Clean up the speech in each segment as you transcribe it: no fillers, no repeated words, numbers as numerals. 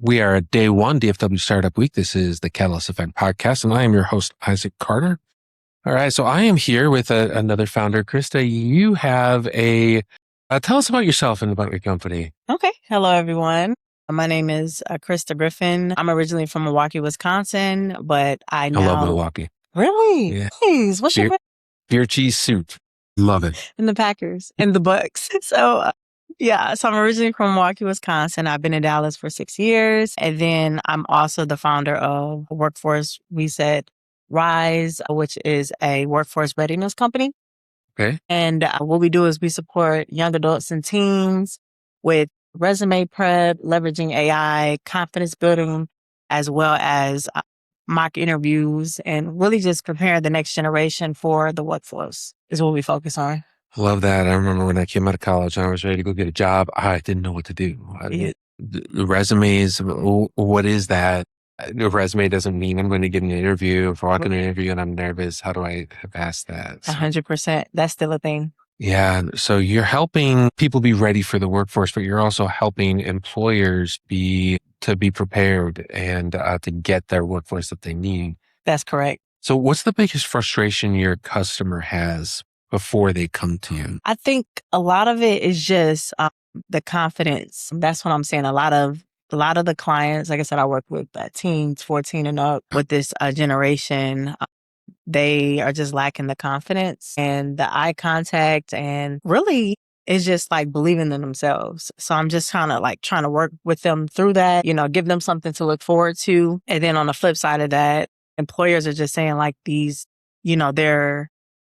We are at day one, DFW Startup Week. This is the Catalyst Effect podcast, and I am your host, Isaac Carter. All right, so I am here with another founder, Christa. You have tell us about yourself and about your company. Okay. Hello, everyone. My name is Christa Griffin. I'm originally from Milwaukee, Wisconsin, but I love Milwaukee. Really? Yeah. Please. What's your beer cheese soup? Love it. And the Packers and the Bucks. So I'm originally from Milwaukee, Wisconsin. I've been in Dallas for 6 years. And then I'm also the founder of Workforce Reset Rise, which is a workforce readiness company. Okay. And what we do is we support young adults and teens with resume prep, leveraging AI, confidence building, as well as mock interviews, and really just preparing the next generation for the workforce is what we focus on. Love that. I remember when I came out of college and I was ready to go get a job, I didn't know what to do. The resumes, what is that? A resume doesn't mean I'm going to get an interview. If I walk in an interview and I'm nervous, how do I pass that? 100%. That's still a thing. Yeah. So you're helping people be ready for the workforce, but you're also helping employers to be prepared and to get their workforce that they need. That's correct. So what's the biggest frustration your customer has before they come to you? I think a lot of it is just the confidence. That's what I'm saying. A lot of the clients, like I said, I work with teens 14 and up with this generation. They are just lacking the confidence and the eye contact, and really it's just like believing in themselves. So I'm just trying to work with them through that, give them something to look forward to. And then on the flip side of that, employers are just saying like these,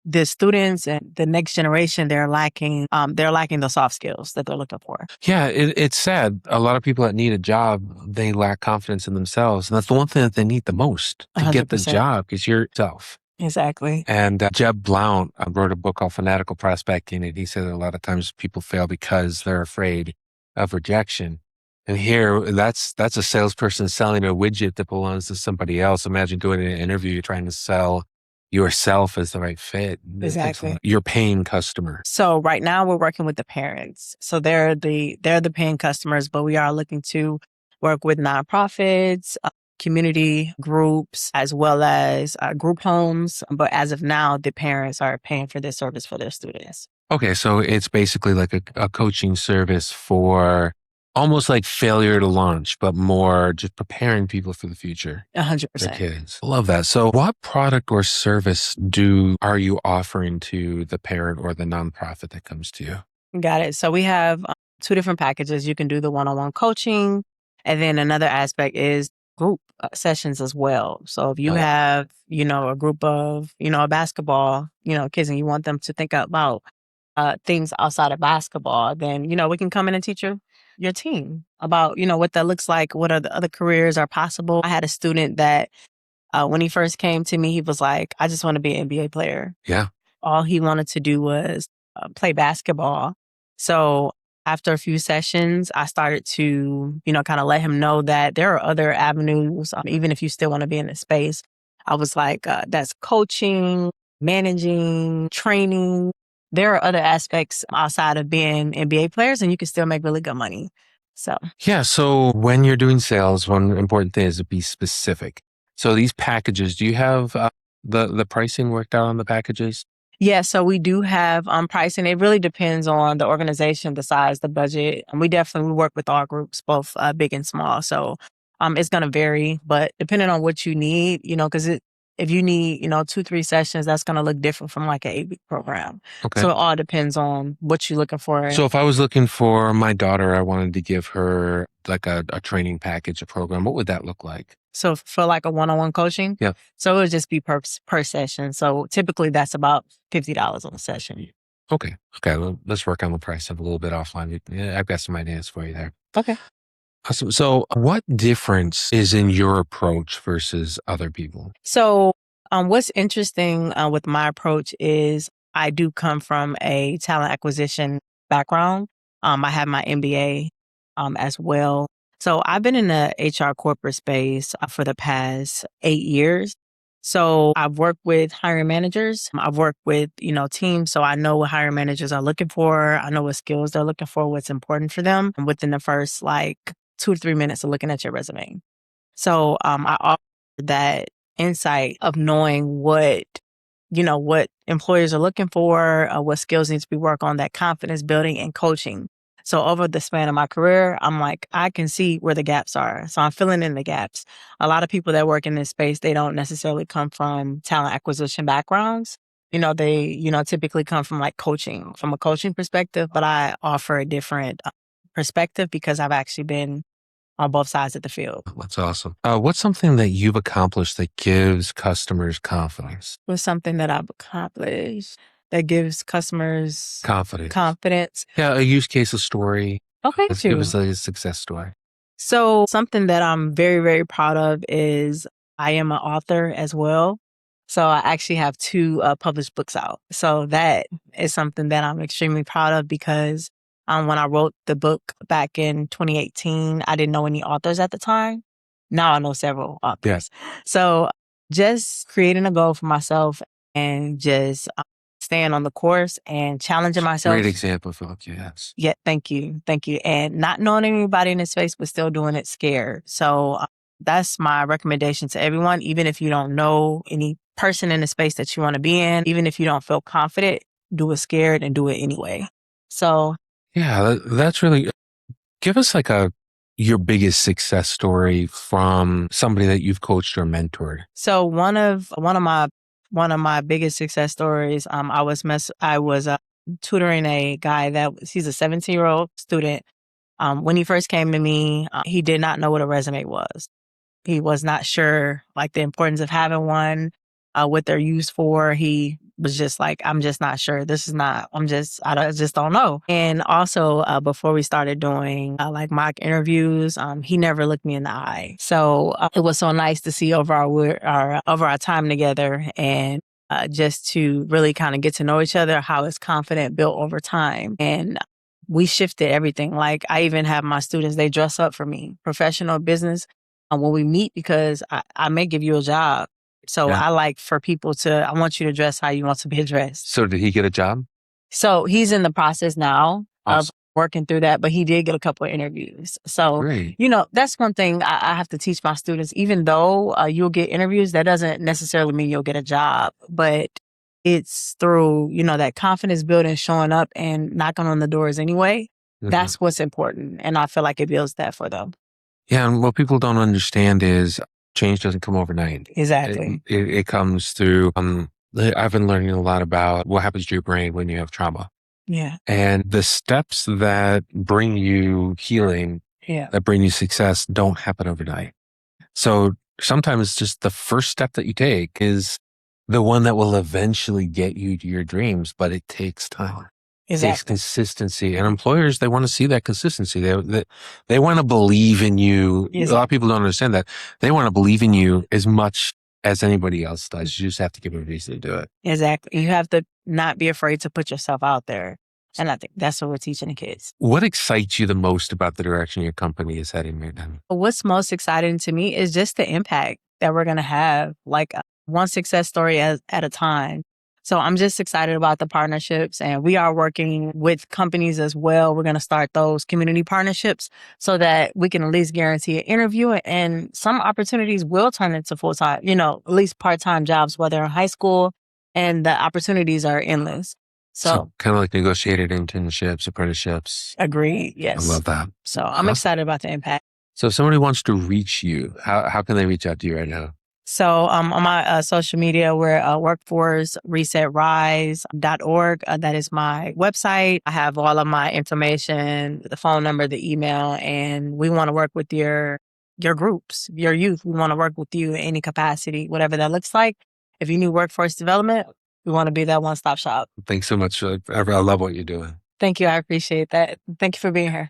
the students and the next generation, they're lacking the soft skills that they're looking for. Yeah, it's sad. A lot of people that need a job, they lack confidence in themselves. And that's the one thing that they need the most to 100%. get the job, because you're yourself. Exactly. And Jeb Blount wrote a book called Fanatical Prospecting, and he said that a lot of times people fail because they're afraid of rejection. And here, that's a salesperson selling a widget that belongs to somebody else. Imagine going to an interview, you're trying to sell yourself as the right fit. Exactly. Your paying customer. So right now we're working with the parents. So they're the paying customers, but we are looking to work with nonprofits, community groups, as well as group homes. But as of now, the parents are paying for this service for their students. Okay. So it's basically like a coaching service for almost like failure to launch, but more just preparing people for the future. 100%. Their kids. Love that. So what product or service are you offering to the parent or the nonprofit that comes to you? Got it. So we have 2 different packages. You can do the one-on-one coaching. And then another aspect is group sessions as well. So if you have, a group of, a basketball, kids, and you want them to think about things outside of basketball, then, we can come in and teach your team about, what that looks like, what other careers are possible. I had a student that when he first came to me, he was like, I just want to be an NBA player. Yeah. All he wanted to do was play basketball. So after a few sessions, I started to, kind of let him know that there are other avenues, even if you still want to be in this space. I was like, that's coaching, managing, training. There are other aspects outside of being NBA players, and you can still make really good money. So So when you're doing sales, one important thing is to be specific. So these packages, do you have the pricing worked out on the packages? Yeah, so we do have pricing. It really depends on the organization, the size, the budget. And we definitely work with all groups, both big and small. So it's going to vary, but depending on what you need, because if you need, 2-3 sessions, that's going to look different from like an 8-week program. Okay. So it all depends on what you're looking for. So if I was looking for my daughter, I wanted to give her like a training package, a program, what would that look like? So for like a one-on-one coaching? Yeah. So it would just be per session. So typically that's about $50 on a session. Okay. Well, let's work on the price a little bit offline. Yeah, I've got some ideas for you there. Okay. Awesome. So what difference is in your approach versus other people? So what's interesting with my approach is I do come from a talent acquisition background. I have my MBA as well. So I've been in the HR corporate space for the past 8 years. So I've worked with hiring managers. I've worked with, teams. So I know what hiring managers are looking for. I know what skills they're looking for, what's important for them. And within the first 2 to 3 minutes of looking at your resume. So I offer that insight of knowing what employers are looking for, what skills need to be worked on, that confidence building and coaching. So over the span of my career, I'm like, I can see where the gaps are. So I'm filling in the gaps. A lot of people that work in this space, they don't necessarily come from talent acquisition backgrounds. They, typically come from from a coaching perspective, but I offer a different perspective because I've actually been on both sides of the field. That's awesome. What's something that you've accomplished that gives customers confidence? What's something that I've accomplished that gives customers confidence? Yeah, a use case, a story. Okay, Let's give us a success story. So something that I'm very, very proud of is I am an author as well. So I actually have 2 published books out. So that is something that I'm extremely proud of because when I wrote the book back in 2018, I didn't know any authors at the time. Now I know several authors. Yeah. So just creating a goal for myself and just staying on the course and challenging myself. Great example, Philip. Yes. Yeah, thank you. Thank you. And not knowing anybody in this space, but still doing it scared. So that's my recommendation to everyone. Even if you don't know any person in the space that you want to be in, even if you don't feel confident, do it scared and do it anyway. So yeah, that's really, give us your biggest success story from somebody that you've coached or mentored. So one of my biggest success stories, I was tutoring a guy he's a 17-year-old student. When he first came to me, he did not know what a resume was. He was not sure the importance of having one, what they're used for. He was just like, I'm just not sure. I just don't know. And also, before we started doing mock interviews, he never looked me in the eye. So it was so nice to see over our time together and just to really kind of get to know each other, how his confidence built over time. And we shifted everything. I even have my students, they dress up for me, professional, business, when we meet, because I may give you a job. So yeah. I like for people I want you to dress how you want to be addressed. So did he get a job? So he's in the process now of working through that, but he did get a couple of interviews. So, great. That's one thing I have to teach my students. Even though you'll get interviews, that doesn't necessarily mean you'll get a job, but it's through, that confidence building, showing up and knocking on the doors anyway. Mm-hmm. That's what's important. And I feel like it builds that for them. Yeah. And what people don't understand is change doesn't come overnight. Exactly. It comes through, I've been learning a lot about what happens to your brain when you have trauma. Yeah. And the steps that bring you healing, that bring you success, don't happen overnight. So sometimes just the first step that you take is the one that will eventually get you to your dreams, but it takes time. Exactly. It takes consistency. And employers, they want to see that consistency. They want to believe in you. Exactly. A lot of people don't understand that. They want to believe in you as much as anybody else does. You just have to give them a reason to do it. Exactly. You have to not be afraid to put yourself out there. And I think that's what we're teaching the kids. What excites you the most about the direction your company is heading right now? What's most exciting to me is just the impact that we're going to have, one success story at a time. So I'm just excited about the partnerships, and we are working with companies as well. We're going to start those community partnerships so that we can at least guarantee an interview, and some opportunities will turn into full-time, at least part-time jobs, whether in high school, and the opportunities are endless. So kind of like negotiated internships, apprenticeships. Agreed. Yes. I love that. So I'm excited about the impact. So if somebody wants to reach you, how can they reach out to you right now? So on my social media, we're workforceresetrise.org. That is my website. I have all of my information, the phone number, the email, and we want to work with your groups, your youth. We want to work with you in any capacity, whatever that looks like. If you need workforce development, we want to be that one-stop shop. Thanks so much. I love what you're doing. Thank you. I appreciate that. Thank you for being here.